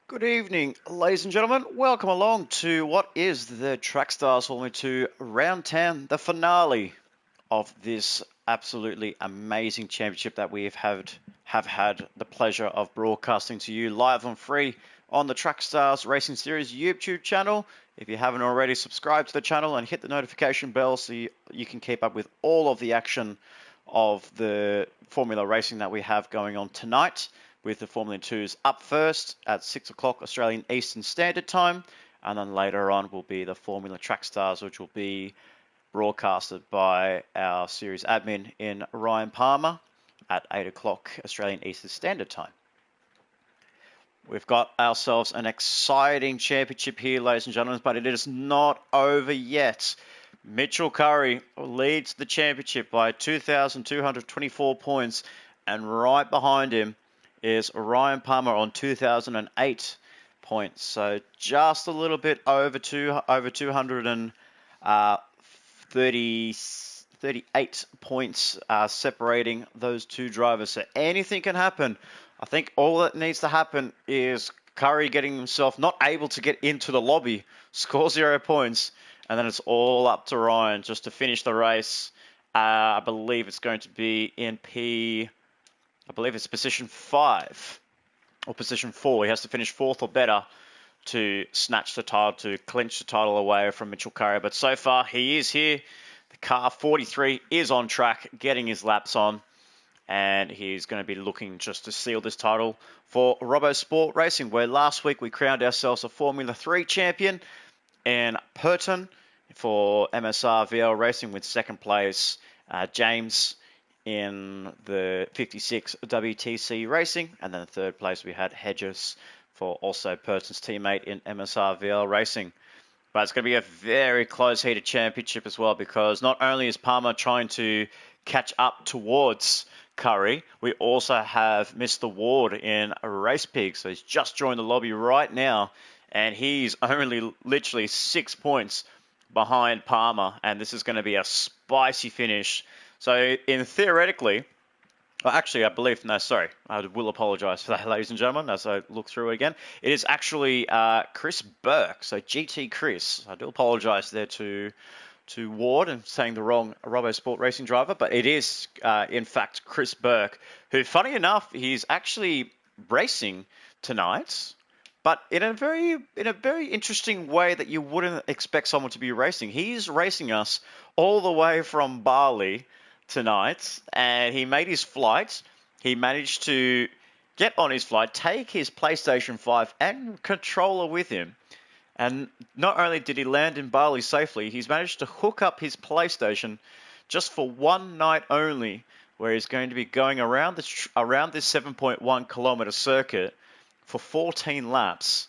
Good evening, ladies and gentlemen. Welcome along to what is the Track Stars Formula 2 Round 10, the finale of this absolutely amazing championship that we have had the pleasure of broadcasting to you live on free on the Track Stars Racing Series YouTube channel. If you haven't already, subscribe to the channel and hit the notification bell so you can keep up with all of the action of the Formula racing that we have going on tonight, with the Formula 2s up first at 6 o'clock Australian Eastern Standard Time, and then later on will be the Formula Track Stars, which will be broadcasted by our series admin in Ryan Palmer at 8 o'clock Australian Eastern Standard Time. We've got ourselves an exciting championship here, ladies and gentlemen, but it is not over yet. Mitchell Curry leads the championship by 2,224 points, and right behind him is Ryan Palmer on 2,008 points. So just a little bit over 238 points separating those two drivers. So anything can happen. I think all that needs to happen is Curry getting himself not able to get into the lobby, score 0 points, and then it's all up to Ryan just to finish the race. I believe it's going to be in I believe it's position 5 or position 4. He has to finish 4th or better to snatch the title, to clinch the title away from Mitchell Curry. But so far, he is here. The car 43 is on track, getting his laps on, and he's going to be looking just to seal this title for Robbo Sport Racing, where last week we crowned ourselves a Formula 3 champion in Purton for MSR VL Racing, with second place James in the 56 WTC Racing, and then third place we had Hedges for also Purton's teammate in MSR VL Racing. But it's going to be a very close heated championship as well, because not only is Palmer trying to catch up towards Curry, we also have Mr. Ward in a Race Pig. So he's just joined the lobby right now, and he's only literally 6 points behind Palmer, and this is going to be a spicy finish. So theoretically, well, actually, I believe, no, sorry, I will apologise for that, ladies and gentlemen, as I look through it again. It is actually Chris Burke, so GT Chris. I do apologise there to Ward and saying the wrong Robbo Sport Racing driver, but it is, in fact, Chris Burke, who, funny enough, he's actually racing tonight, but in a very interesting way that you wouldn't expect someone to be racing. He's racing us all the way from Bali tonight, and he made his flight. He managed to get on his flight, take his PlayStation 5 and controller with him, and not only did he land in Bali safely, he's managed to hook up his PlayStation just for one night only, where he's going to be going around this 7.1 kilometer circuit for 14 laps.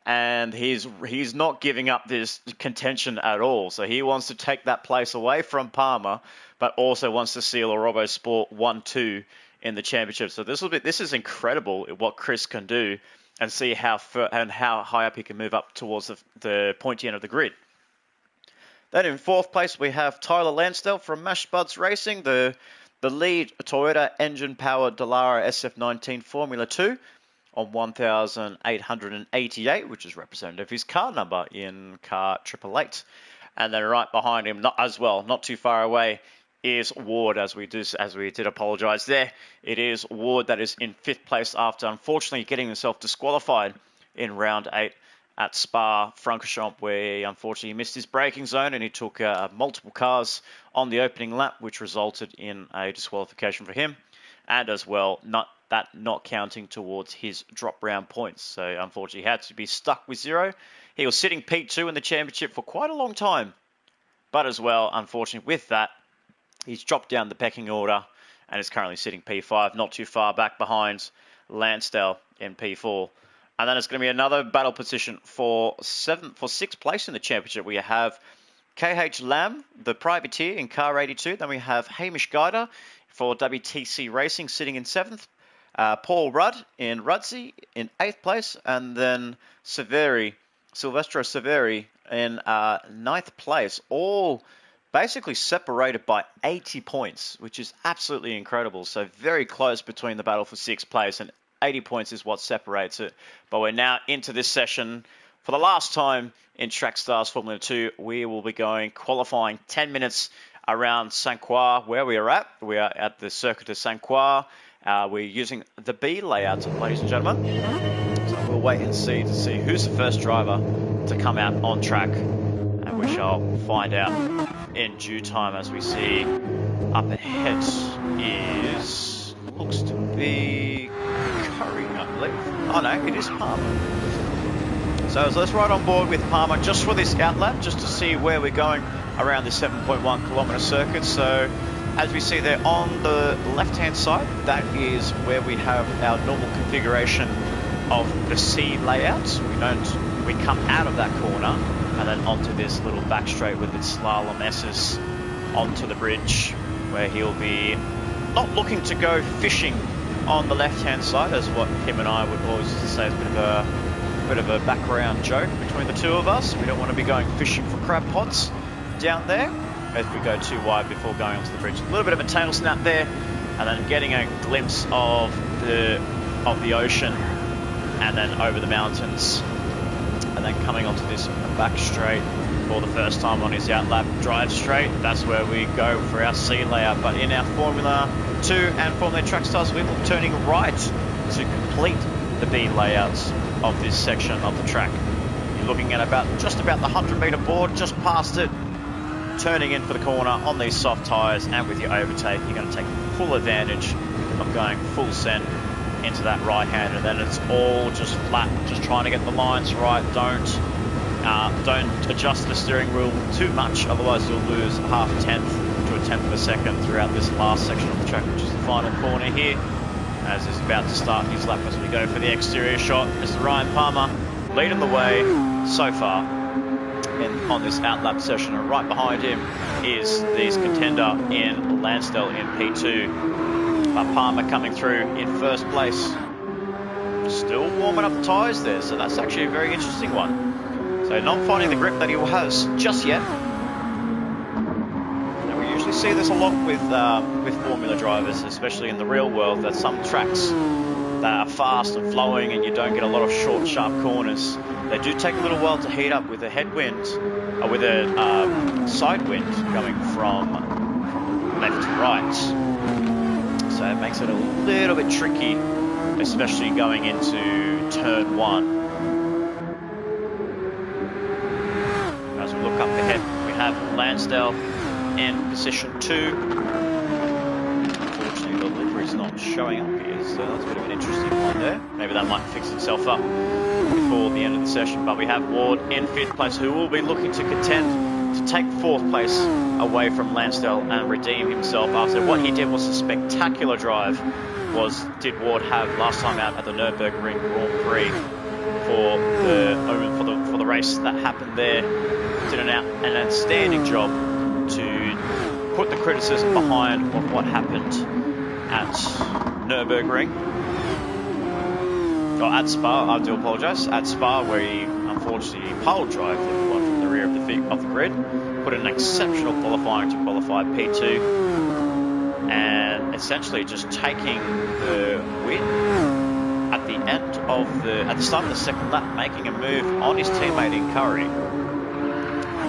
And he's not giving up this contention at all. So he wants to take that place away from Palmer, but also wants to seal a Robbo Sport 1-2 in the championship. So this is incredible what Chris can do, and see how high up he can move up towards the pointy end of the grid. Then in 4th place we have Tyler Lansdale from Mash Buds Racing, the lead Toyota engine-powered Dallara SF19 Formula 2. On 1,888, which is representative of his car number in car 888. And then right behind him, not too far away, is Ward, as we did apologise there. It is Ward that is in 5th place after, unfortunately, getting himself disqualified in round 8 at Spa-Francorchamps, where he unfortunately missed his braking zone and he took multiple cars on the opening lap, which resulted in a disqualification for him, and as well not counting towards his drop round points. So unfortunately he had to be stuck with 0. He was sitting P2 in the championship for quite a long time, but as well, unfortunately with that, he's dropped down the pecking order and is currently sitting P5, not too far back behind Lansdale in P4. And then it's going to be another battle position for 6th place in the championship. We have KH Lamb, the privateer, in car 82. Then we have Hamish Guider for WTC Racing sitting in 7th. Paul Rudd in Rudsey in 8th place, and then Silvestro Severi in 9th place, all basically separated by 80 points, which is absolutely incredible. So very close between the battle for 6th place, and 80 points is what separates it. But we're now into this session. For the last time in Track Stars Formula 2, we will be going qualifying 10 minutes around Saint-Croix, where we are at. We are at the Circuit de Saint-Croix. We're using the B layout, ladies and gentlemen. So we'll wait and see to see who's the first driver to come out on track. And we shall find out in due time. As we see up ahead is, looks to be Curry, I believe. Oh no, it is Palmer. So let's ride on board with Palmer just for this outlap, just to see where we're going around this 7.1 kilometre circuit. So as we see there on the left hand side, that is where we have our normal configuration of the C layout. We come out of that corner and then onto this little back straight with its slalom S's onto the bridge, where he'll be not looking to go fishing on the left hand side, as what him and I would always used to say is a bit of a background joke between the two of us. We don't want to be going fishing for crab pots down there as we go too wide before going onto the bridge. A little bit of a tail snap there, and then getting a glimpse of the ocean, and then over the mountains, and then coming onto this back straight for the first time on his outlap. Drive straight, that's where we go for our C layout. But in our Formula 2 and Formula Track Stars, we will turning right to complete the B layouts of this section of the track. You're looking at just about the 100-metre board, just past it, turning in for the corner on these soft tyres, and with your overtake, you're going to take full advantage of going full send into that right hand, and then it's all just flat, just trying to get the lines right. Don't adjust the steering wheel too much, otherwise you'll lose half a tenth to a tenth of a second throughout this last section of the track, which is the final corner here, as he's about to start his lap as we go for the exterior shot. Mr. Ryan Palmer leading the way so far on this outlap session, and right behind him is this contender in Lansdale in P2. Palmer coming through in first place. Still warming up the tyres there, so that's actually a very interesting one. So not finding the grip that he has just yet. Now we usually see this a lot with Formula drivers, especially in the real world, that some tracks that are fast and flowing and you don't get a lot of short, sharp corners, they do take a little while to heat up with a headwind, or with a side wind coming from left to right. So it makes it a little bit tricky, especially going into turn 1. As we look up ahead, we have Lansdale in position 2. Unfortunately, the livery's not showing up here, so that's a bit of an interesting one there. Maybe that might fix itself up before the end of the session. But we have Ward in 5th place, who will be looking to contend to take 4th place away from Lansdale and redeem himself after what he did was a spectacular drive. Did Ward have last time out at the Nürburgring Grand Prix for the race that happened there. Did an outstanding job to put the criticism behind of what happened at Nürburgring. Or at Spa, I do apologise. At Spa, where he unfortunately pole drove everyone from the rear of the grid. Put an exceptional qualifying to qualify P2, and essentially just taking the win at the start of the second lap, making a move on his teammate in Curry,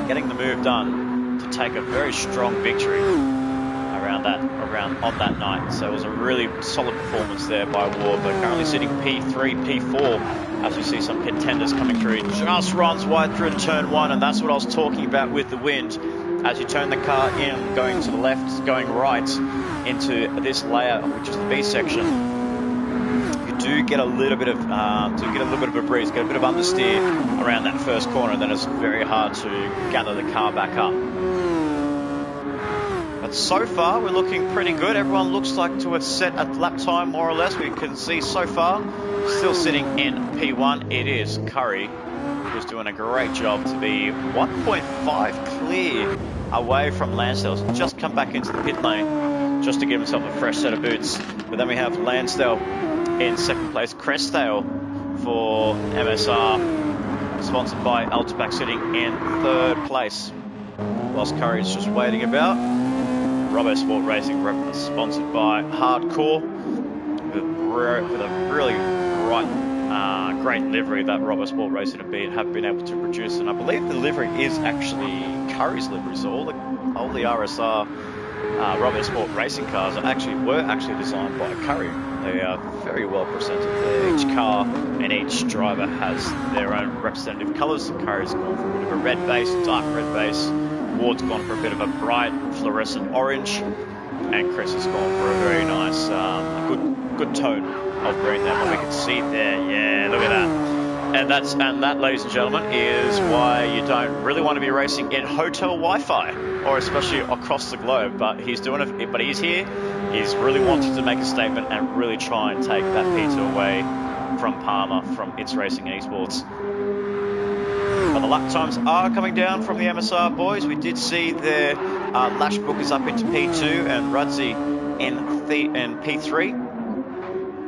getting the move done to take a very strong victory on that night. So it was a really solid performance there by Ward, but currently sitting P3, P4, as we see some contenders coming through. Just runs wide through to turn 1, and that's what I was talking about with the wind. As you turn the car in, going to the left, going right into this layout, which is the B section, you do get a little bit of a breeze, get a bit of understeer around that first corner, and then it's very hard to gather the car back up. But so far, we're looking pretty good. Everyone looks like to have set a lap time, more or less. We can see so far, still sitting in P1, it is Curry, who's doing a great job to be 1.5 clear away from Lansdale. He's just come back into the pit lane just to give himself a fresh set of boots. But then we have Lansdale in 2nd place, Crestdale for MSR, sponsored by Ultipac, sitting in 3rd place, whilst Curry's just waiting about. Robo Sport Racing, sponsored by Hardcore. with a really bright, great livery that Robert Sport Racing have been able to produce. And I believe the livery is actually Curry's livery. So all the RSR Robert Sport Racing cars were actually designed by Curry. They are very well presented. Each car and each driver has their own representative colours. Curry's gone for a bit of a red base, dark red base. Ward's gone for a bit of a bright fluorescent orange, and Chris has gone for a very nice, good tone of green there. But we can see it there. Yeah, look at that. And that, ladies and gentlemen, is why you don't really want to be racing in hotel Wi-Fi, or especially across the globe. But he's doing it. But he's here. He's really wanted to make a statement and really try and take that P2 away from Palmer, from It's Racing and Esports. But the lap times are coming down from the MSR boys. We did see their Lashbrook is up into P2 and Rudzi in P3.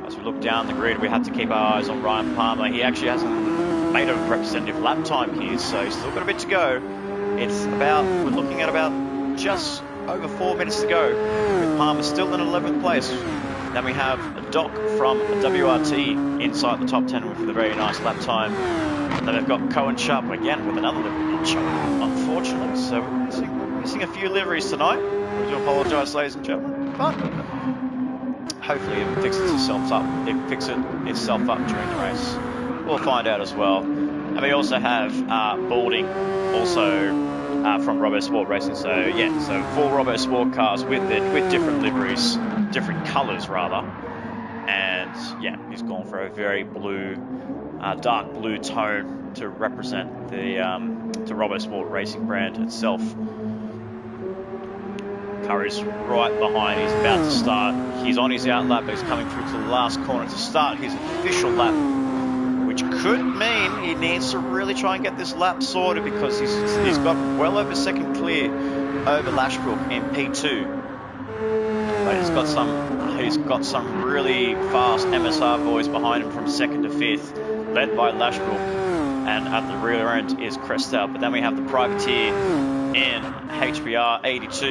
As we look down the grid, we have to keep our eyes on Ryan Palmer. He actually hasn't made a representative lap time here, so he's still got a bit to go. We're looking at about just over 4 minutes to go, with Palmer still in 11th place. Then we have Doc from WRT inside the top 10 with a very nice lap time. Then they've got Cohen Sharp again with another livery, unfortunately. So we're missing a few liveries tonight. I do apologise, ladies and gentlemen, but hopefully it fixes itself up. Itself up during the race. We'll find out as well. And we also have Balding, also from Robert Sport Racing. So yeah, so 4 Robert Sport cars with different liveries, different colours rather. And yeah, he's gone for a very blue, dark blue tone to represent the Robert Sport Racing brand itself. Curry's right behind. He's about to start. He's on his out lap, but he's coming through to the last corner to start his official lap, which could mean he needs to really try and get this lap sorted, because he's got well over second clear over Lashbrook in P2. But he's got some really fast MSR boys behind him from second to fifth, led by Lashbrook. And at the rear end is Crestel. But then we have the Privateer in HBR 82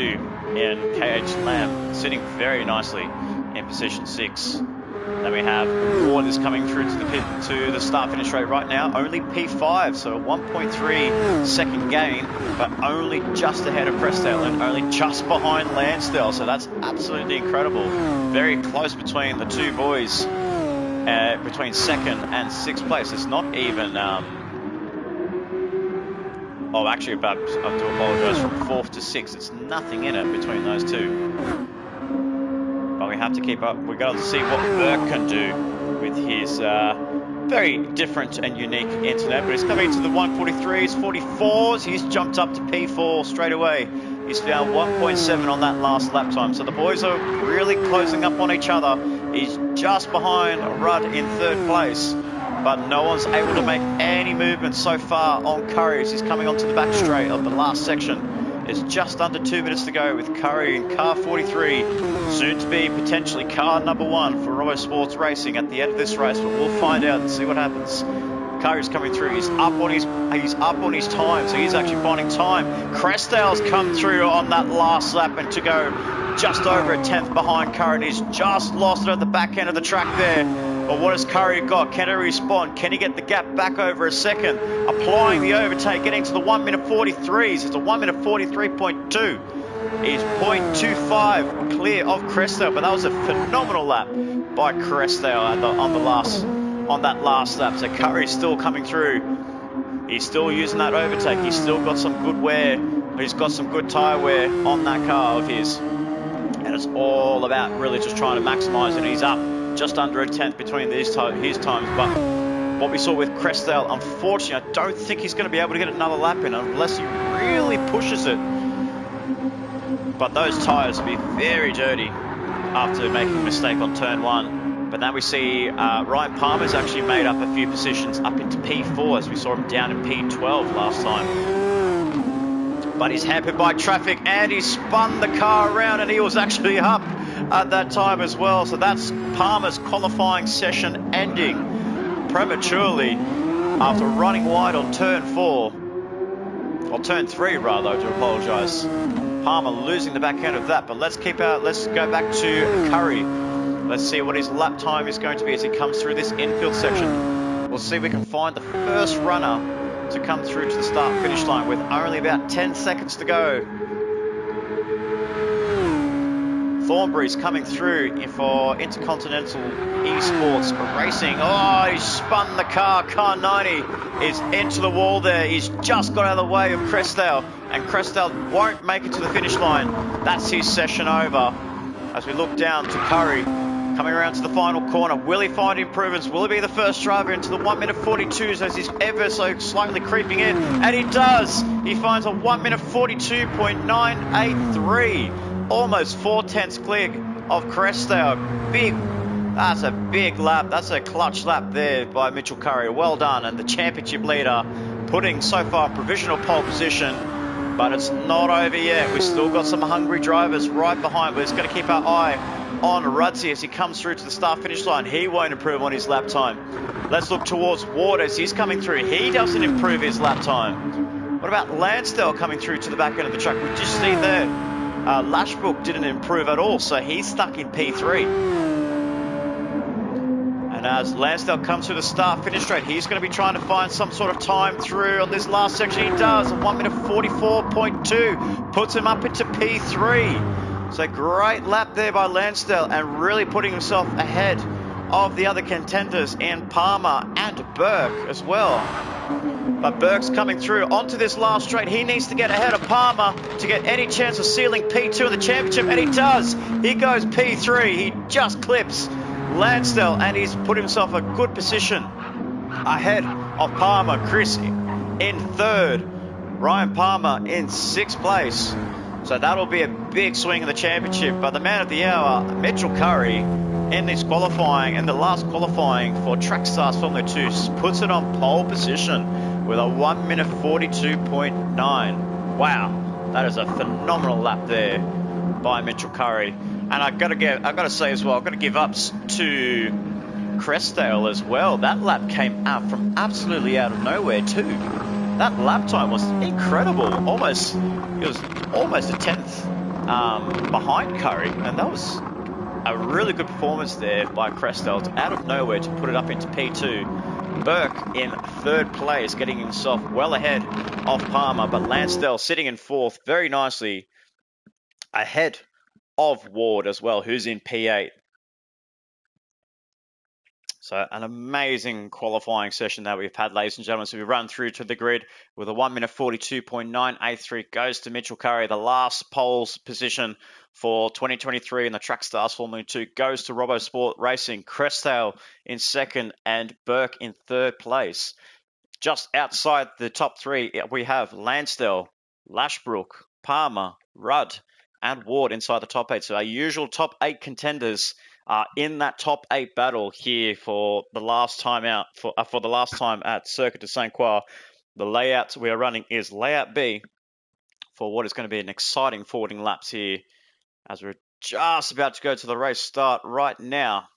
in KH Lamb sitting very nicely in position 6. Then we have Ward is coming through to the start finish rate right now, only P5, so a 1.3 second gain, but only just ahead of Crestel and only just behind Lansdale. So that's absolutely incredible. Very close between the two boys, between second and sixth place. It's not even I do apologise, from fourth to sixth. It's nothing in it between those two. But we have to keep up. We've got to see what Burke can do with his very different and unique internet. But he's coming to the 143s, 44s. He's jumped up to P4 straight away. He's found 1.7 on that last lap time. So the boys are really closing up on each other. He's just behind Rudd in third place, but no one's able to make any movement so far on Curry as he's coming onto the back straight of the last section. It's just under 2 minutes to go with Curry in car 43, soon to be potentially car number 1 for Robo Sports Racing at the end of this race, but we'll find out and see what happens. Curry's coming through. He's up on his time, so he's actually finding time. Crestel's come through on that last lap and to go just over a tenth behind Curry, and he's just lost it at the back end of the track there. But what has Curry got? Can he respond? Can he get the gap back over a second? Applying the overtake, getting to the 1 minute 43s. It's a 1 minute 43.2. He's 0.25 clear of Crestel, but that was a phenomenal lap by Crestel on that last lap. So Curry's still coming through. He's still using that overtake. He's still got some good wear. He's got some good tyre wear on that car of his. And it's all about really just trying to maximise, and he's up just under a tenth between his times. But what we saw with Crestel, unfortunately, I don't think he's going to be able to get another lap in unless he really pushes it. But those tyres will be very dirty after making a mistake on turn 1. But now we see Ryan Palmer's actually made up a few positions up into P4, as we saw him down in P12 last time. But he's hampered by traffic, and he spun the car around, and he was actually up at that time as well. So that's Palmer's qualifying session ending prematurely after running wide on turn 4. Or turn 3 rather, I do apologise. Palmer losing the back end of that. But let's go back to Curry. Let's see what his lap time is going to be as he comes through this infield section. We'll see if we can find the first runner to come through to the start-finish line with only about 10 seconds to go. Thornbury's coming through for Intercontinental Esports Racing. Oh, he's spun the car. Car 90 is into the wall there. He's just got out of the way of Crestdale, and Crestdale won't make it to the finish line. That's his session over. As we look down to Curry, coming around to the final corner. Will he find improvements? Will he be the first driver into the 1 minute 42s as he's ever so slightly creeping in? And he does! He finds a 1 minute 42.983. Almost 4/10 clear of Crestdale. That's a big lap. That's a clutch lap there by Mitchell Curry. Well done. And the championship leader putting so far provisional pole position. But it's not over yet. We've still got some hungry drivers right behind. We're just going to keep our eye on Rudzi as he comes through to the start-finish line. He won't improve on his lap time. Let's look towards Ward as he's coming through. He doesn't improve his lap time. What about Lansdale coming through to the back end of the track? We just see there, Lashbrook didn't improve at all, so he's stuck in P3. And as Lansdale comes through the start-finish straight, he's going to be trying to find some sort of time through on this last section. He does, a 1 minute 44.2, puts him up into P3. So great lap there by Lansdale and really putting himself ahead of the other contenders in Palmer and Burke as well. But Burke's coming through onto this last straight. He needs to get ahead of Palmer to get any chance of sealing P2 in the championship, and he does. He goes P3. He just clips Lansdale, and he's put himself a good position ahead of Palmer. Chris in third, Ryan Palmer in sixth place. So that'll be a big swing in the championship. But the man of the hour, Mitchell Curry, in this qualifying, and the last qualifying for Track Stars Formula 2, puts it on pole position with a 1 minute 42.9. Wow, that is a phenomenal lap there by Mitchell Curry. And I've got to say as well, I've got to give ups to Crestdale as well. That lap came out from absolutely out of nowhere too. That lap time was incredible. It was almost a tenth behind Curry, and that was a really good performance there by Crestdale, out of nowhere to put it up into P2. Burke in third place, getting himself well ahead of Palmer, but Lansdale sitting in fourth very nicely ahead of Ward as well, who's in P8. So an amazing qualifying session that we've had, ladies and gentlemen. So we run through to the grid with a 1 minute 42.983 goes to Mitchell Curry. The last pole's position for 2023 in the Track Stars Formula 2 goes to RoboSport Racing. Crestdale in second and Burke in third place. Just outside the top three, we have Lansdale, Lashbrook, Palmer, Rudd, and Ward inside the top eight. So our usual top eight contenders are in that top eight battle here for the last time out, for the last time at Circuit de Saint Croix. The layout we are running is layout B for what is going to be an exciting forwarding laps here as we're just about to go to the race start right now.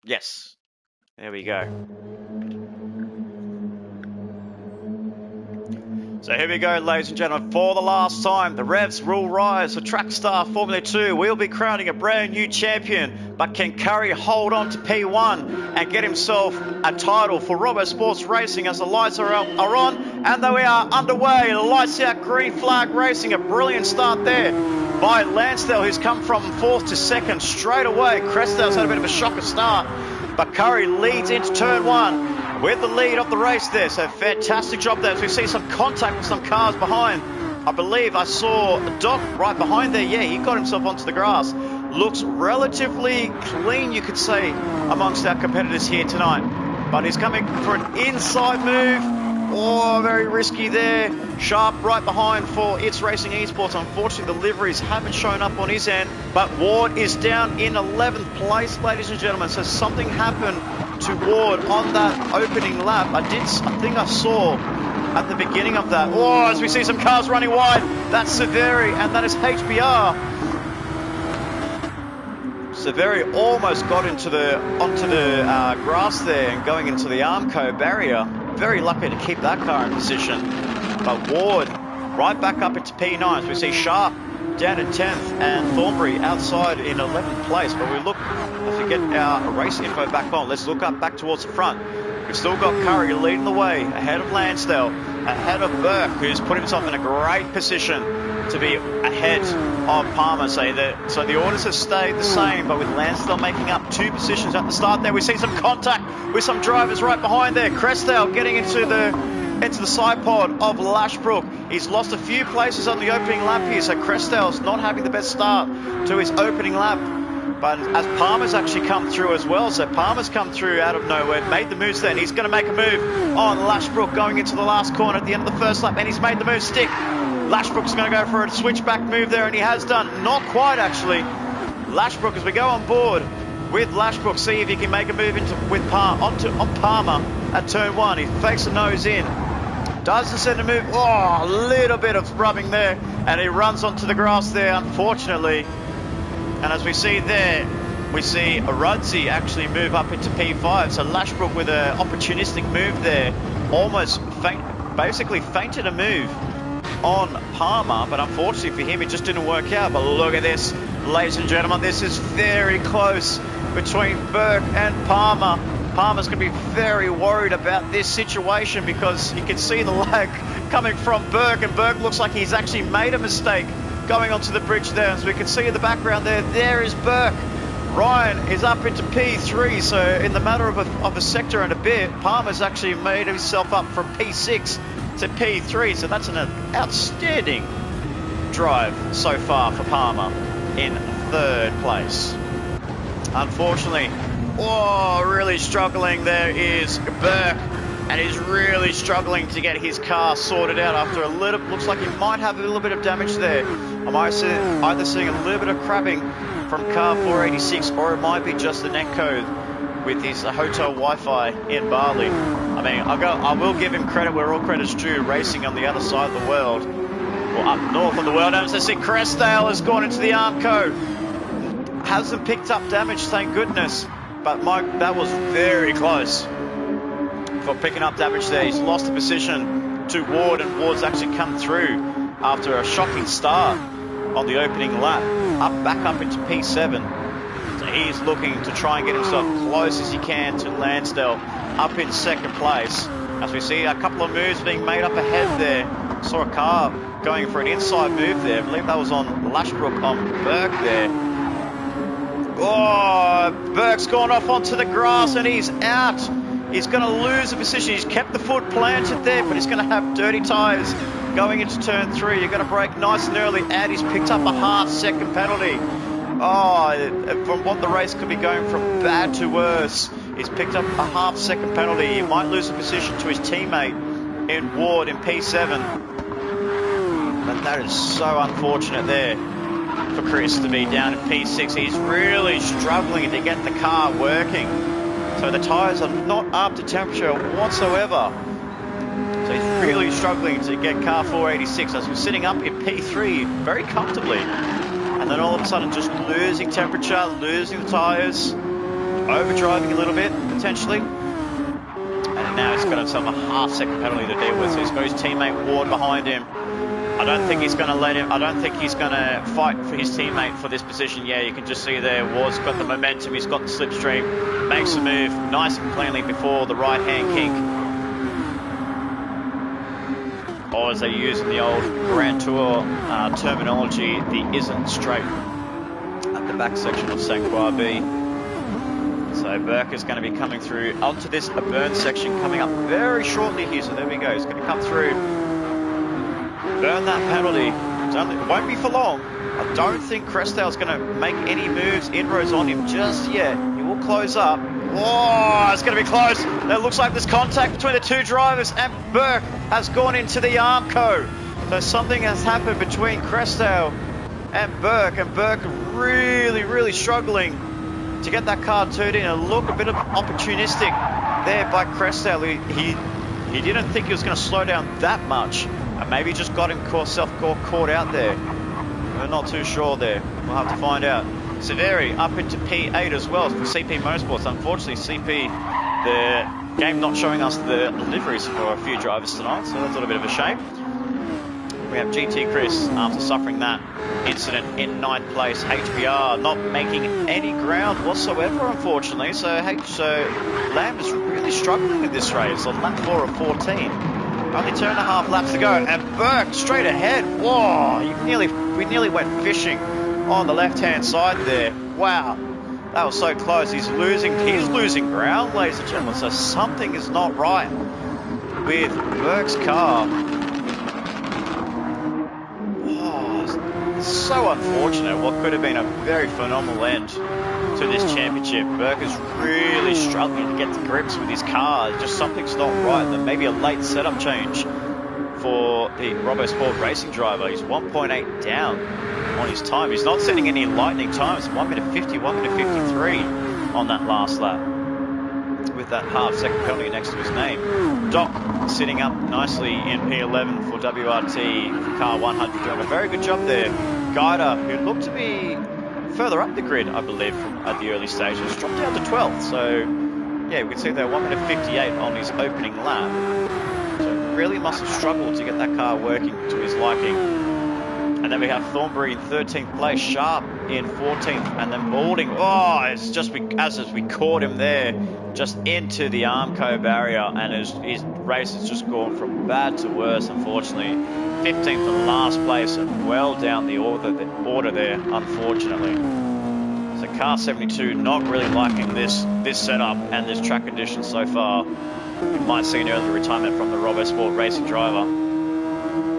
Yes, there we go. So here we go, ladies and gentlemen, for the last time, the revs will rise for Track Star Formula 2. We'll be crowning a brand new champion, but can Curry hold on to P1 and get himself a title for RoboSports Racing as the lights are on? And we are underway, the lights out, green flag racing, a brilliant start there by Lansdale, who's come from fourth to second straight away. Crestdale's had a bit of a shocker start, but Curry leads into turn one with the lead of the race there. So fantastic job there. As we see some contact with some cars behind. I believe I saw Doc right behind there. Yeah, he got himself onto the grass. Looks relatively clean, you could say, amongst our competitors here tonight. But he's coming for an inside move. Oh, very risky there. Sharp right behind for It's Racing Esports. Unfortunately, the liveries haven't shown up on his end. But Ward is down in 11th place, ladies and gentlemen. So something happened to Ward on that opening lap. I think I saw at the beginning of that. Oh, as we see some cars running wide. That's Severi, and that is HBR. Severi almost got onto the grass there and going into the Armco barrier. Very lucky to keep that car in position. But Ward right back up into P9. So we see Sharp down in 10th and Thornbury outside in 11th place. But we look, as we get our race info back on, let's look up back towards the front. We've still got Curry leading the way ahead of Lansdale, ahead of Burke, who's put himself in a great position to be ahead of Palmer. So the orders have stayed the same, but with Lansdale making up 2 positions at the start there, we see some contact with some drivers right behind there. Crestdale getting into the side pod of Lashbrook. He's lost a few places on the opening lap here, so Crestdale's not having the best start to his opening lap. But as Palmer's actually come through as well, so Palmer's come through out of nowhere, made the moves there, and he's going to make a move on Lashbrook going into the last corner at the end of the first lap, and he's made the move stick. Lashbrook's going to go for a switchback move there, and he has done. Not quite, actually. Lashbrook, as we go on board with Lashbrook, see if he can make a move on Palmer at turn 1. He fakes a nose in. Doesn't send a move. Oh, a little bit of rubbing there, and he runs onto the grass there, unfortunately. And as we see there, we see Rudzi actually move up into P5. So Lashbrook with an opportunistic move there, almost basically feinted a move on Palmer, but unfortunately for him, it just didn't work out. But look at this, ladies and gentlemen, this is very close between Burke and Palmer. Palmer's going to be very worried about this situation because you can see the lag coming from Burke, and Burke looks like he's actually made a mistake going onto the bridge there. As we can see in the background there is Burke. Ryan is up into P3, so in the matter of a sector and a bit, Palmer's actually made himself up from P6 to P3, so that's an outstanding drive so far for Palmer in 3rd place. Unfortunately, really struggling there is Burke, and he's really struggling to get his car sorted out after a little, looks like he might have a little bit of damage there. I'm either seeing a little bit of crabbing from car 486, or it might be just the netcode with his hotel Wi-Fi in Bali. I mean, I will give him credit where all credit's due, racing on the other side of the world, or up north of the world. And as I see, Crestdale has gone into the Armco. Hasn't picked up damage, thank goodness. But Mike, that was very close for picking up damage there. He's lost the position to Ward, and Ward's actually come through after a shocking start on the opening lap, back up into P7. So he's looking to try and get himself close as he can to Lansdale, up in 2nd place. As we see a couple of moves being made up ahead there. Saw a car going for an inside move there. I believe that was on Lashbrook on Burke there. Oh, Burke's gone off onto the grass and he's out. He's going to lose the position. He's kept the foot planted there, but he's going to have dirty tyres going into turn 3. You're going to brake nice and early, and he's picked up a half-second penalty. Oh, from what the race could be going from bad to worse, he's picked up a half-second penalty. He might lose the position to his teammate in Ward in P7. But that is so unfortunate there for Chris to be down in P6. He's really struggling to get the car working. So the tyres are not up to temperature whatsoever. So he's really struggling to get car 486 as we're sitting up in P3 very comfortably. And then all of a sudden just losing temperature, losing the tyres, overdriving a little bit potentially. And now he's got himself a half-second penalty to deal with. So he's got his teammate Ward behind him. I don't think he's going to let him. I don't think he's going to fight for his teammate for this position. Yeah, you can just see there, Ward's got the momentum. He's got the slipstream. Makes a move nice and cleanly before the right-hand kink. Or as they use in the old Grand Tour terminology, the isn't straight at the back section of St. Croix B. So Burke is going to be coming through onto this burn section coming up very shortly here. So there we go. He's going to come through. Burn that penalty. It won't be for long. I don't think Crestdale's going to make any moves, inroads on him just yet. He will close up. Oh, it's going to be close. It looks like there's contact between the two drivers, and Burke has gone into the Armco. So something has happened between Crestdale and Burke really, really struggling to get that car turned in. And look, a bit of opportunistic there by Crestdale. He didn't think he was going to slow down that much. And maybe just got himself caught out there. We're not too sure there. We'll have to find out. Severi up into P8 as well for CP Motorsports. Unfortunately, CP, the game not showing us the liveries for a few drivers tonight, so that's a little bit of a shame. We have GT Chris after suffering that incident in 9th place. HBR not making any ground whatsoever, unfortunately. So Lamb is really struggling in this race on lap 4 of 14. Only 2.5 laps to go, and Burke straight ahead. Whoa! We nearly went fishing on the left-hand side there. Wow, that was so close. He's losing ground, ladies and gentlemen. So something is not right with Burke's car. Oh, so unfortunate. What could have been a very phenomenal end to this championship. Burke is really struggling to get to grips with his car. Just something's not right. There may be a late setup change for the RoboSport racing driver. He's 1.8 down on his time. He's not setting any lightning times. 1 minute 50, 1 minute 53 on that last lap, with that half-second penalty next to his name. Doc sitting up nicely in P11 for WRT for car 100, doing a very good job there. Guida, who looked to be further up the grid, I believe, at the early stages, dropped down to 12th. So, yeah, we can see there 1 minute 58 on his opening lap. So, really must have struggled to get that car working to his liking. And then we have Thornbury in 13th place, Sharp in 14th, and then Balding. Oh, it's just as we caught him there, just into the Armco barrier, and his race has just gone from bad to worse, unfortunately. 15th in last place, and well down the order there, unfortunately. So car 72 not really liking this setup and this track condition so far. We might see an early retirement from the RoboSport racing driver.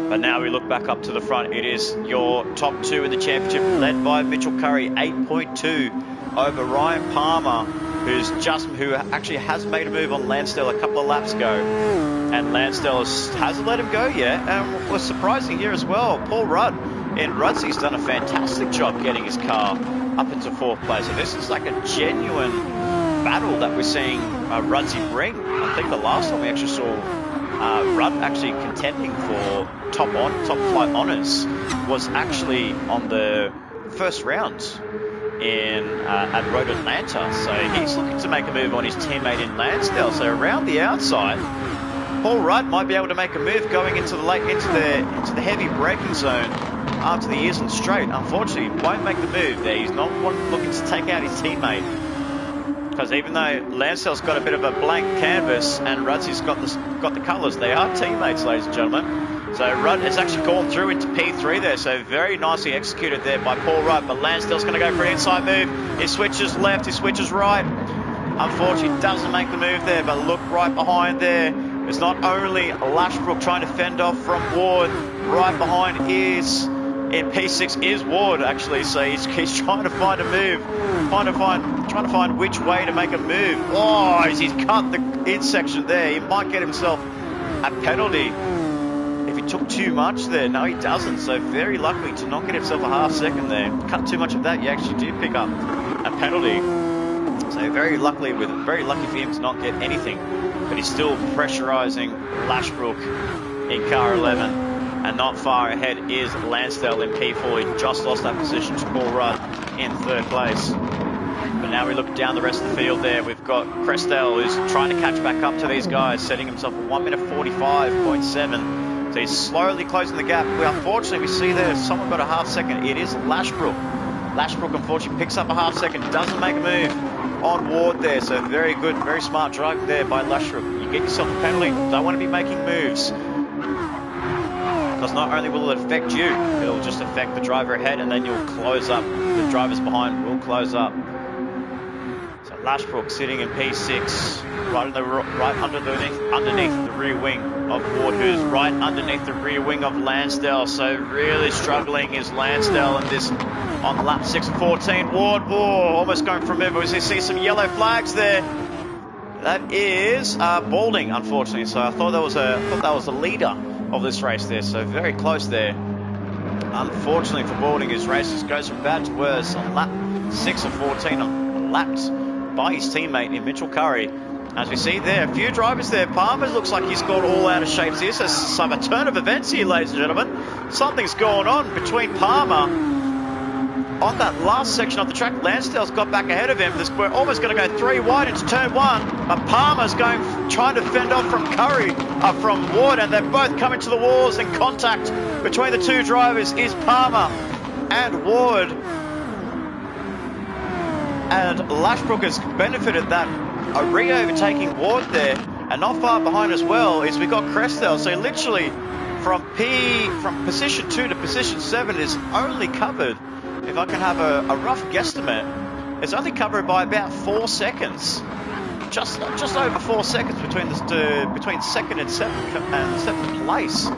But now we look back up to the front. It is your top two in the championship, led by Mitchell Curry, 8.2 over Ryan Palmer, who actually has made a move on Lansdale a couple of laps ago. And Lansdale hasn't let him go yet. And what's surprising here as well, Paul Rudd in Ruddsy's done a fantastic job getting his car up into 4th place. So this is like a genuine battle that we're seeing Rudsy bring. I think the last time we actually saw Rudd actually contending for top flight honours was actually on the first round at Road Atlanta. So he's looking to make a move on his teammate in Lansdale. So around the outside, Paul Rudd might be able to make a move going into the heavy braking zone after the Island Straight. Unfortunately, he won't make the move there. He's not looking to take out his teammate. Because even though Lansdale's got a bit of a blank canvas and Rudsy's got the colours, they are teammates, ladies and gentlemen. So Rudd has actually gone through into P3 there, so very nicely executed there by Paul Rudd. But Lansdale's going to go for an inside move. He switches left, he switches right. Unfortunately, doesn't make the move there, but look right behind there. It's not only Lashbrook trying to fend off from Ward, right behind is... in P6 is Ward, actually, so he's trying to find a move, trying to find which way to make a move. Oh, he's cut the in-section there. He might get himself a penalty if he took too much there. No, he doesn't, so very lucky to not get himself a half-second there. Cut too much of that, you actually do pick up a penalty. So very lucky for him to not get anything, but he's still pressurising Lashbrook in car 11. And not far ahead is Lansdale in P4. He just lost that position to Paul Rudd in 3rd place. But now we look down the rest of the field there. We've got Crestel, who's trying to catch back up to these guys, setting himself at 1 minute 45.7. So he's slowly closing the gap. Unfortunately, we see there someone got a half-second. It is Lashbrook. Lashbrook, unfortunately, picks up a half-second, doesn't make a move on Ward there. So very good, very smart drive there by Lashbrook. You get yourself a penalty. Don't want to be making moves. Because not only will it affect you, it'll just affect the driver ahead, and then you'll close up. The drivers behind will close up. So Lashbrook sitting in P6, right underneath the rear wing of Ward, who's right underneath the rear wing of Lansdale. So really struggling is Lansdale in this on lap 6 of 14. Ward, almost going from over. We see some yellow flags there. That is Balding, unfortunately. So I thought that was a leader of this race there, so very close there. Unfortunately for Balding, his race goes from bad to worse on lap 6 of 14, lapped by his teammate in Mitchell Curry. As we see there, a few drivers there. Palmer looks like he's got all out of shape here. So a turn of events here, ladies and gentlemen. Something's going on between Palmer. on that last section of the track, Lansdale's got back ahead of him. We're almost going to go 3 wide into turn 1, but Palmer's trying to fend off from from Ward, and they're both coming to the walls, and contact between the two drivers is Palmer and Ward. And Lashbrook has benefited that re-overtaking Ward there, and not far behind as well is we got Crestdale. So literally from position 2 to position 7 is only covered, if I can have a rough guesstimate, it's only covered by about 4 seconds. Just over 4 seconds between second and seventh place.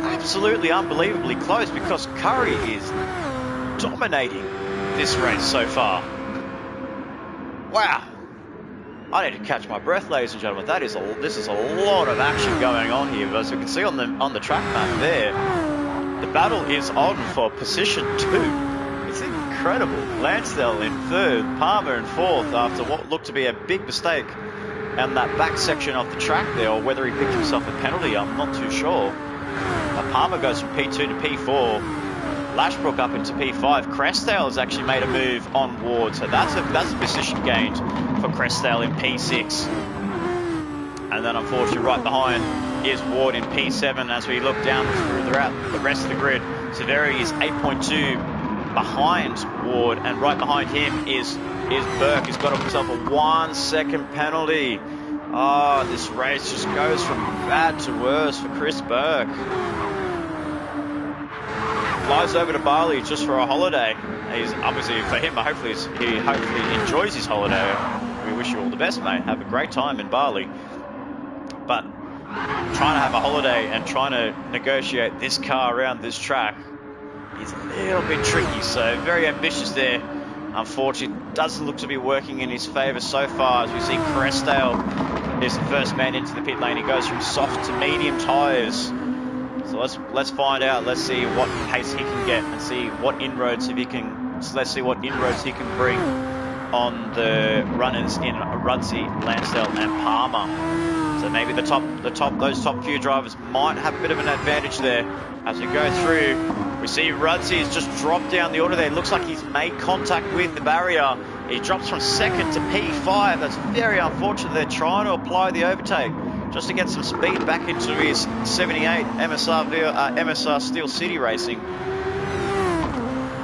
Absolutely unbelievably close, because Curry is dominating this race so far. Wow. I need to catch my breath, ladies and gentlemen. This is a lot of action going on here. As you can see on the track map there, the battle is on for position 2. It's incredible. Lansdale in 3rd, Palmer in 4th after what looked to be a big mistake and that back section of the track there, or whether he picked himself a penalty, I'm not too sure. Palmer goes from P2 to P4. Lashbrook up into P5. Crestdale has actually made a move on Ward, so that's a position gained for Crestdale in P6. And then unfortunately right behind is Ward in P7 as we look down throughout the rest of the grid. Severi is 8.2 behind Ward, and right behind him is Burke. He's got himself a 1 second penalty. Oh, this race just goes from bad to worse for Chris Burke. Flies over to Bali just for a holiday. He's obviously, for him, hopefully he enjoys his holiday. We wish you all the best, mate. Have a great time in Bali. But trying to have a holiday and trying to negotiate this car around this track is a little bit tricky. So very ambitious there. Unfortunately, doesn't look to be working in his favour so far, as we see Crestdale is the first man into the pit lane. He goes from soft to medium tyres. So let's find out. Let's see what pace he can get and see what inroads he can bring on the runners in Rudsey, Lansdale, and Palmer. So maybe those top few drivers might have a bit of an advantage there. As we go through, we see Rudsey has just dropped down the order there. It looks like he's made contact with the barrier. He drops from 2nd to P5. That's very unfortunate. They're trying to apply the overtake just to get some speed back into his 78 MSR Steel City Racing.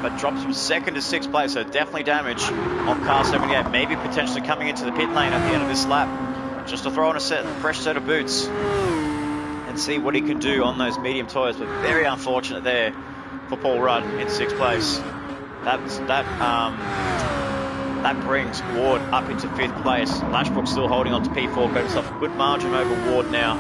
But drops from 2nd to 6th place, so definitely damage on car 78. Maybe potentially coming into the pit lane at the end of this lap, just to throw on a fresh set of boots and see what he can do on those medium tyres. But very unfortunate there for Paul Rudd in 6th place. That brings Ward up into 5th place. Lashbrook still holding on to P4, got himself a good margin over Ward now.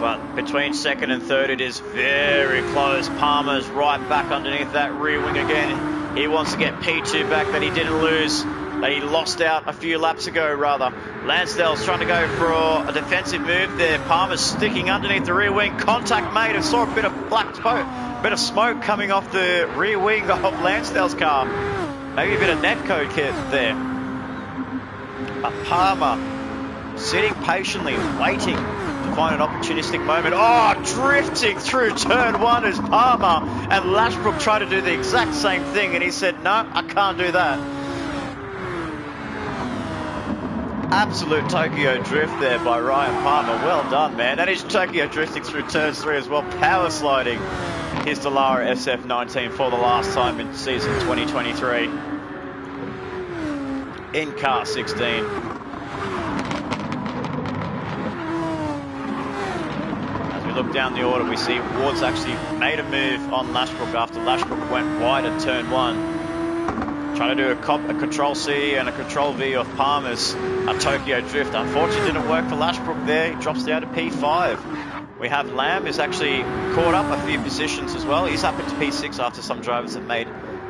But between 2nd and 3rd, it is very close. Palmer's right back underneath that rear wing again. He wants to get P2 back that he didn't lose, that he lost out a few laps ago, rather. Lansdale's trying to go for a defensive move there. Palmer's sticking underneath the rear wing. Contact made, and saw a bit of smoke coming off the rear wing of Lansdale's car. Maybe a bit of net code kit there. But Palmer sitting patiently, waiting to find an opportunistic moment. Oh, drifting through turn 1 is Palmer, and Lashbrook tried to do the exact same thing, and he said, no, I can't do that. Absolute Tokyo drift there by Ryan Palmer. Well done, man. And he's Tokyo drifting through turns 3 as well, power sliding his Dallara SF19 for the last time in season 2023 in car 16. As we look down the order, we see Ward's actually made a move on Lashbrook after Lashbrook went wide at turn 1. Trying to do a control C and a control V off Palmer's Tokyo drift. Unfortunately, didn't work for Lashbrook there. He drops down to P5. We have Lamb, who's actually caught up a few positions as well. He's up into P6 after some drivers have made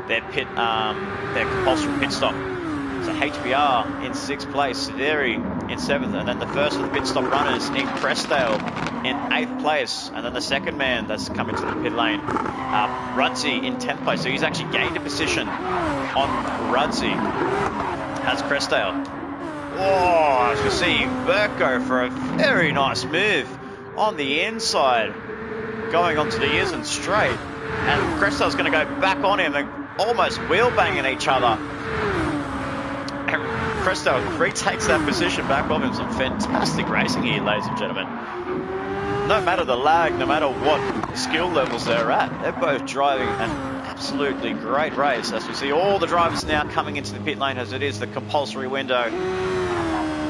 their compulsory pit stop. So HBR in 6th place, Severi in 7th, and then the first of the pit stop runners in Crestdale in 8th place, and then the second man that's come into the pit lane, Rudsey in 10th place. So he's actually gained a position on Rudsey as Crestdale. Oh, as you see, Burke go for a very nice move on the inside, going onto the Isn't straight. And Crestel's going to go back on him and almost wheel banging each other. And Crestel retakes that position back off him. Some fantastic racing here, ladies and gentlemen. No matter the lag, no matter what skill levels they're at, they're both driving an absolutely great race. As we see all the drivers now coming into the pit lane as it is the compulsory window.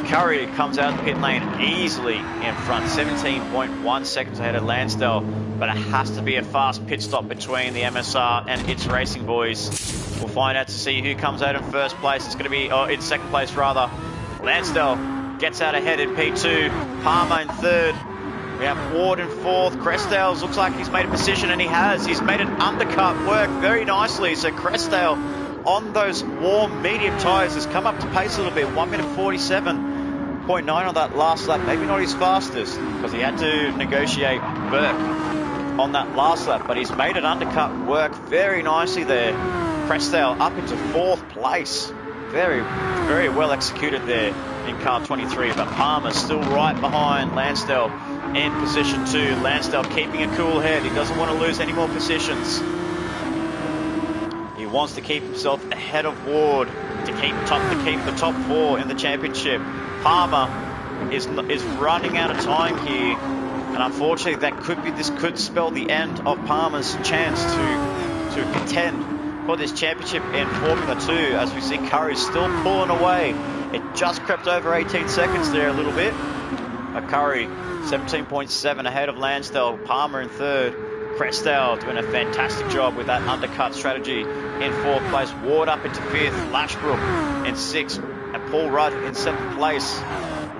Curry comes out the pit lane easily in front, 17.1 seconds ahead of Lansdale, but it has to be a fast pit stop between the MSR and its racing boys. We'll find out to see who comes out in first place. It's going to be, in second place rather. Lansdale gets out ahead in P2, Palmer in third. We have Ward in fourth. Crestdale looks like he's made a position, and he has. He's made an undercut work very nicely. So Crestdale on those warm medium tyres has come up to pace a little bit. 1 minute 47.9 on that last lap. Maybe not his fastest because he had to negotiate Burke on that last lap, but he's made an undercut work very nicely there. Crestdale up into fourth place. Very, very well executed there in car 23, but Palmer still right behind Lansdale in position 2. Lansdale keeping a cool head. He doesn't want to lose any more positions. He wants to keep himself ahead of Ward to keep the top 4 in the championship. Palmer is running out of time here, and unfortunately this could spell the end of Palmer's chance to contend for this championship in Formula 2, as we see Curry still pulling away. It just crept over 18 seconds there a little bit. But Curry 17.7 ahead of Lansdale. Palmer in third. Crestdale doing a fantastic job with that undercut strategy in fourth place. Ward up into fifth. Lashbrook in sixth. And Paul Rudd in seventh place.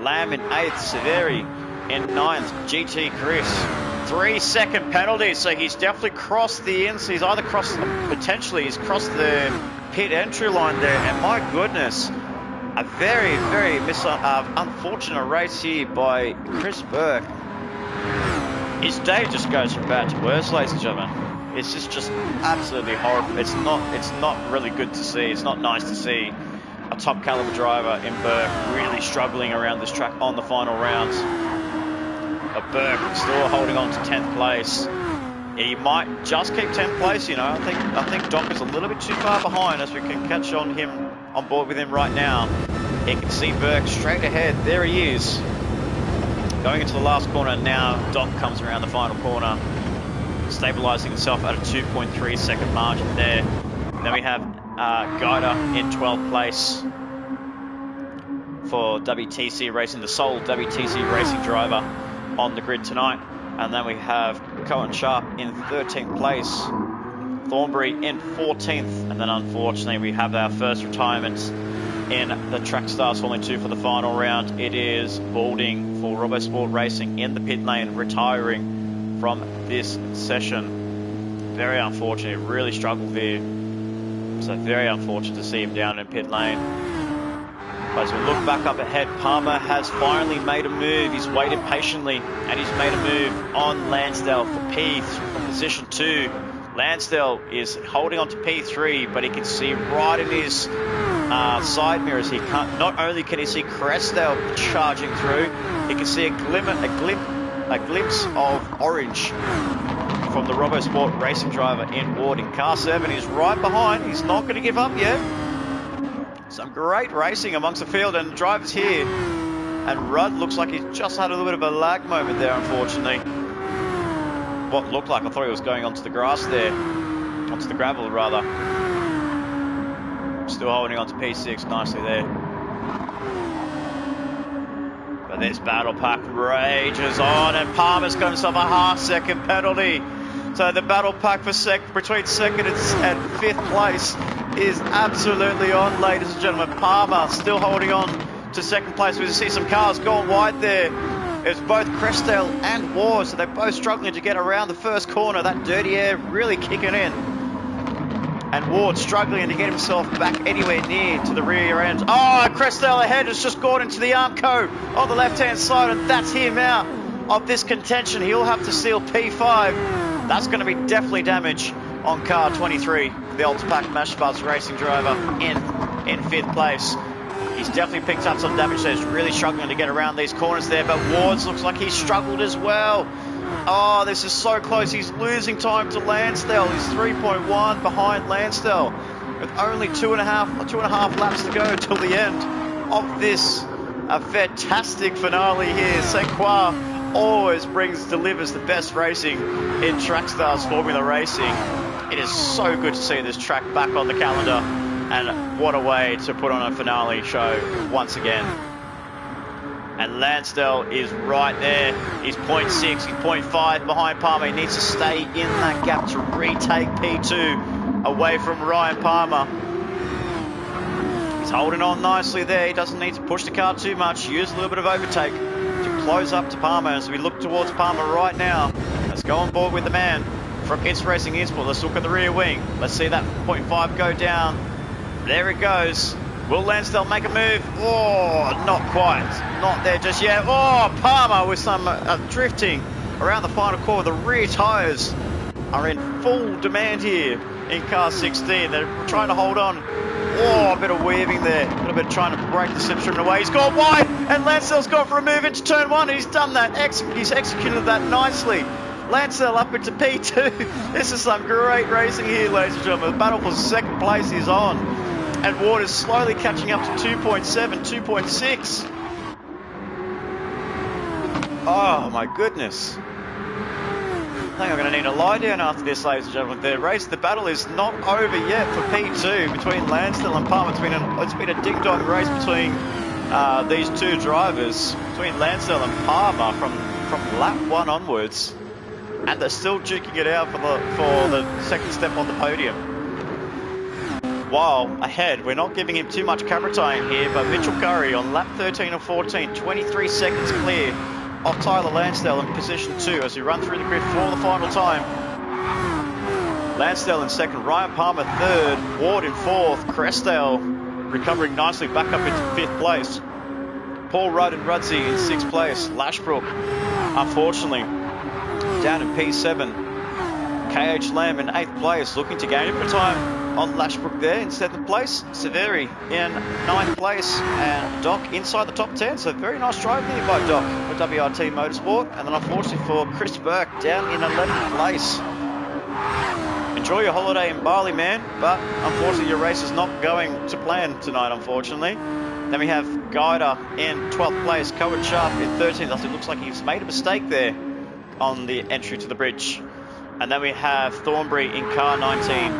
Lamb in eighth. Severi in ninth. GT Chris. 3-second penalty, so he's definitely crossed the inside. He's either crossed, potentially, he's crossed the pit entry line there, and my goodness, a very, very unfortunate race here by Chris Burke. His day just goes from bad to worse, ladies and gentlemen. It's just absolutely horrible. It's not really good to see. It's not nice to see a top caliber driver in Burke really struggling around this track on the final rounds. But Burke still holding on to 10th place. He might just keep 10th place, you know. I think Doc is a little bit too far behind, as we can catch on board with him right now. You can see Burke straight ahead. There he is. Going into the last corner now. Doc comes around the final corner, stabilising himself at a 2.3 second margin there. And then we have Guida in 12th place for WTC Racing, the sole WTC Racing driver on the grid tonight. And then we have Cohen Sharp in 13th place, Thornbury in 14th, and then unfortunately we have our first retirement in the Track Stars Formula 2 for the final round. It is Balding for RoboSport Racing in the pit lane, retiring from this session. Very unfortunate, really struggled there, so very unfortunate to see him down in pit lane. But as we look back up ahead, Palmer has finally made a move. He's waited patiently, and he's made a move on Lansdale for P from position 2. Lansdale is holding on to P3, but he can see right in his side mirrors. He can't. Not only can he see Crestdale charging through, he can see a glimpse of orange from the RoboSport Racing driver in Ward in car 7. He's right behind. He's not going to give up yet. Some great racing amongst the field and drivers here. And Rudd looks like he's just had a little bit of a lag moment there, unfortunately. What looked like, I thought he was going onto the grass there. Onto the gravel, rather. Still holding on to P6 nicely there. But this battle pack rages on, and Palmer's got himself a half-second penalty. So the battle pack for between second and fifth place is absolutely on, ladies and gentlemen. Palmer still holding on to second place. We see some cars going wide there. It's both Crestdale and Ward, so they're both struggling to get around the first corner. That dirty air really kicking in. And Ward struggling to get himself back anywhere near to the rear end. Oh, Crestdale ahead has just gone into the Armco on the left-hand side, and that's him out of this contention. He'll have to steal P5. That's going to be definitely damage on car 23, the Ultipac Mashbuzz Racing driver in fifth place. He's definitely picked up some damage there. He's really struggling to get around these corners there, but Wards looks like he's struggled as well. Oh, this is so close. He's losing time to Lansdale. He's 3.1 behind Lansdale with only two and a half laps to go till the end of this fantastic finale here. St. Croix always delivers the best racing in Track Stars Formula Racing. It is so good to see this track back on the calendar, and what a way to put on a finale show once again. And Lansdale is right there. He's 0.6, he's 0.5 behind Palmer. He needs to stay in that gap to retake P2 away from Ryan Palmer. He's holding on nicely there. He doesn't need to push the car too much. Use a little bit of overtake to close up to Palmer as we look towards Palmer right now. Let's go on board with the man from It's Racing Esports. Let's look at the rear wing. Let's see that 0.5 go down. There it goes. Will Lansdale make a move? Oh, not quite. Not there just yet. Oh, Palmer with some drifting around the final corner. The rear tyres are in full demand here in car 16. They're trying to hold on. Oh, a bit of weaving there. A little bit trying to break the slipstream away. He's gone wide, and Lansdale's gone for a move into turn 1. He's done that. He's executed that nicely. Lansdale up into P2. This is some great racing here, ladies and gentlemen. The battle for second place is on. And Ward is slowly catching up to 2.7, 2.6. Oh, my goodness. I think I'm going to need a lie down after this, ladies and gentlemen. The battle is not over yet for P2 between Lansdale and Palmer. It's been a ding-dong race between these two drivers, between Lansdale and Palmer from lap 1 onwards. And they're still duking it out for the second step on the podium. While ahead, we're not giving him too much camera time here, but Mitchell Curry on lap 13 and 14, 23 seconds clear of Tyler Lansdale in position 2 as we run through the grid for the final time. Lansdale in second, Ryan Palmer third, Ward in fourth, Crestdale recovering nicely back up into 5th place. Paul Rudd and Rudsey in 6th place. Lashbrook, unfortunately, down in P7. KH Lamb in 8th place, looking to gain a bit of time on Lashbrook there in 7th place. Severi in 9th place, and Doc inside the top 10. So very nice drive there by Doc for WRT Motorsport. And then unfortunately for Chris Burke down in 11th place. Enjoy your holiday in Bali, man, but unfortunately your race is not going to plan tonight, unfortunately. Then we have Guider in 12th place, Cohen Sharp in 13th. It looks like he's made a mistake there on the entry to the bridge. And then we have Thornbury in car 19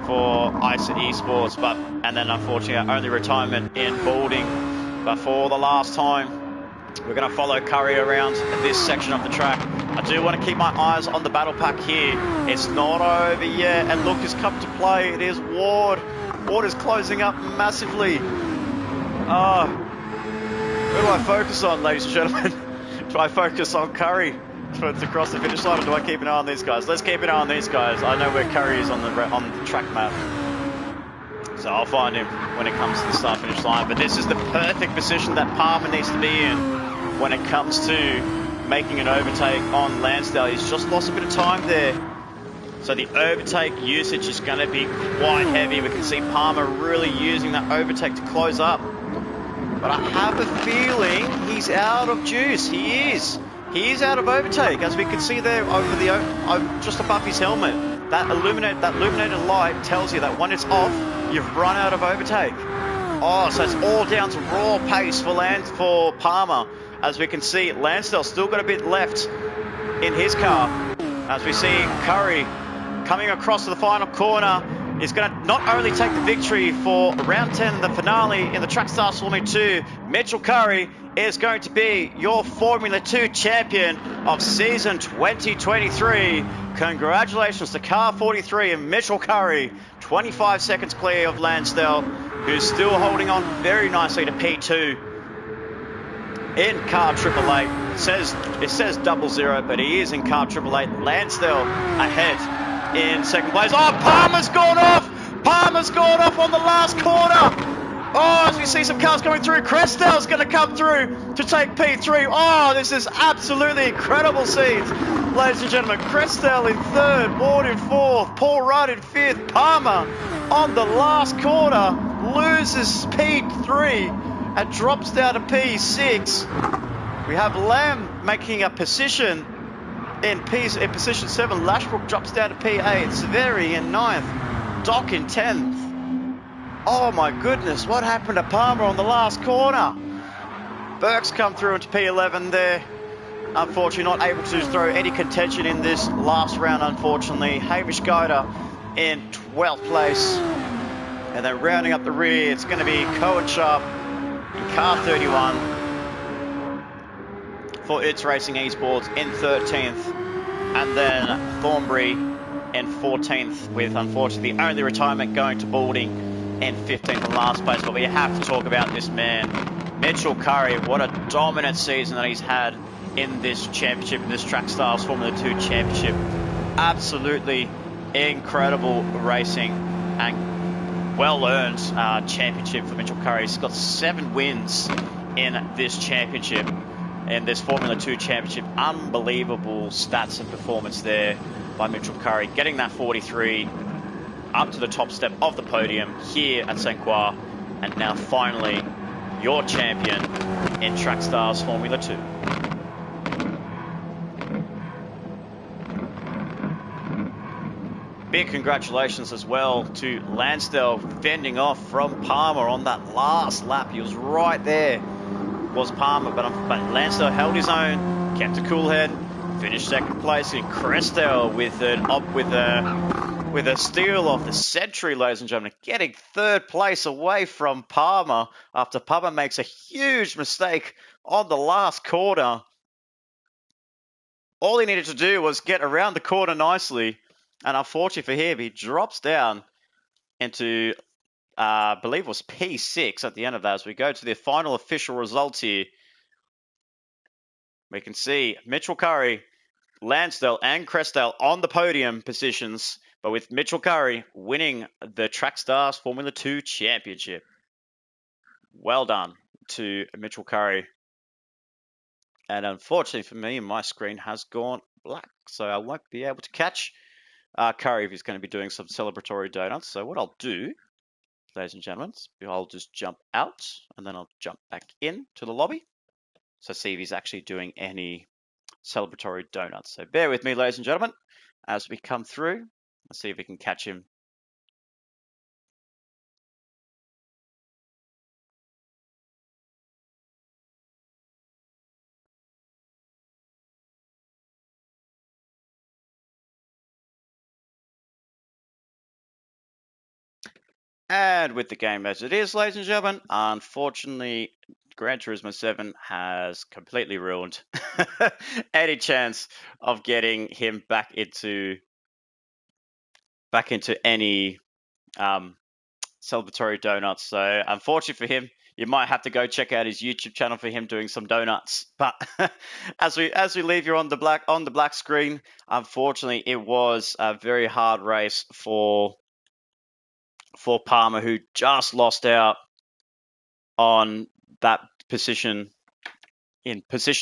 for ISA Esports, and then unfortunately our only retirement in Balding. But for the last time, we're going to follow Curry around this section of the track. I do want to keep my eyes on the battle pack here. It's not over yet, and look who's come to play. It is Ward. Ward is closing up massively. Who do I focus on, ladies and gentlemen? Do I focus on Curry to cross the finish line, or do I keep an eye on these guys? Let's keep an eye on these guys. I know where Curry is on the track map, so I'll find him when it comes to the start finish line. But this is the perfect position that Palmer needs to be in when it comes to making an overtake on Lansdale. He's just lost a bit of time there, so the overtake usage is going to be quite heavy. We can see Palmer really using that overtake to close up, but I have a feeling he's out of juice. He is out of overtake, as we can see there over just above his helmet. That illuminated light tells you that when it's off, you've run out of overtake. Oh, so it's all down to raw pace for Palmer. As we can see, Lansdale still got a bit left in his car. As we see Curry coming across to the final corner, is going to not only take the victory for round 10, the finale in the Track Stars Formula 2. Mitchell Curry is going to be your Formula 2 champion of season 2023. Congratulations to car 43 and Mitchell Curry, 25 seconds clear of Lansdale, who's still holding on very nicely to P2 in car 888. It says 00, but he is in car 888. Lansdale ahead in second place. Oh, Palmer's gone off! Palmer's gone off on the last corner! Oh, as we see some cars coming through, Crestdale's going to come through to take P3. Oh, this is absolutely incredible scenes. Ladies and gentlemen, Crestdale in third, Ward in fourth, Paul Rudd in fifth, Palmer on the last corner loses P3 and drops down to P6. We have Lamb making a position in position 7. Lashbrook drops down to P8. Severi in 9th. Doc in 10th. Oh my goodness, what happened to Palmer on the last corner? Burke's come through into P11 there. Unfortunately, not able to throw any contention in this last round, unfortunately. Hamish Goda in 12th place. And then rounding up the rear, it's going to be Cohen Sharp in car 31 for It's Racing Esports in 13th. And then Thornbury in 14th, with unfortunately the only retirement going to Balding in 15th and last place. But we have to talk about this man, Mitchell Curry. What a dominant season that he's had in this championship, in this Track Stars Formula 2 championship. Absolutely incredible racing and well-earned championship for Mitchell Curry. He's got 7 wins in this championship, in this Formula 2 championship. Unbelievable stats and performance there by Mitchell Curry, getting that 43 up to the top step of the podium here at St. Croix, and now finally your champion in Track Stars Formula 2. Big congratulations as well to Lansdale, fending off from Palmer on that last lap. He was right there, was Palmer, but Lansdale held his own, kept a cool head, finished second place. In Crestel with a steal of the century, ladies and gentlemen, getting third place away from Palmer after Palmer makes a huge mistake on the last corner. All he needed to do was get around the corner nicely. And unfortunately for him, he drops down into, I believe it was P6 at the end of that. As we go to the final official results here, we can see Mitchell Curry, Lansdale and Crestel on the podium positions, but with Mitchell Curry winning the Track Stars Formula 2 Championship. Well done to Mitchell Curry. And unfortunately for me, my screen has gone black, so I won't be able to catch Curry if he's going to be doing some celebratory donuts. So what I'll do, ladies and gentlemen, I'll just jump out and then I'll jump back in to the lobby. So see if he's actually doing any celebratory donuts. So bear with me, ladies and gentlemen, as we come through. Let's see if we can catch him. And with the game as it is, ladies and gentlemen, unfortunately, Gran Turismo 7 has completely ruined any chance of getting him back into any celebratory donuts. So unfortunately for him, you might have to go check out his YouTube channel for him doing some donuts. But as we leave you on the black screen, unfortunately, it was a very hard race for Palmer, who just lost out on that position in position